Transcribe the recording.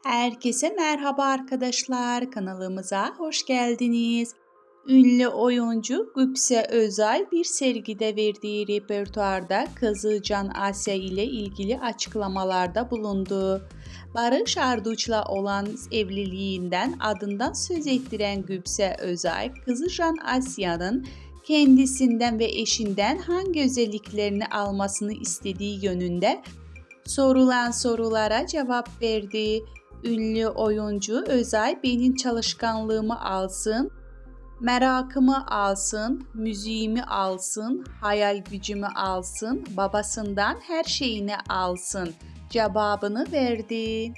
Herkese merhaba arkadaşlar, kanalımıza hoş geldiniz. Ünlü oyuncu Güpse Özay bir sergide verdiği repertuarda kızı Can Asya ile ilgili açıklamalarda bulundu. Barış Arduç'la olan evliliğinden adından söz ettiren Güpse Özay, kızı Can Asya'nın kendisinden ve eşinden hangi özelliklerini almasını istediği yönünde sorulan sorulara cevap verdi. Ünlü oyuncu Özay benim çalışkanlığımı alsın, merakımı alsın, müziğimi alsın, hayal gücümü alsın, babasından her şeyini alsın cevabını verdi.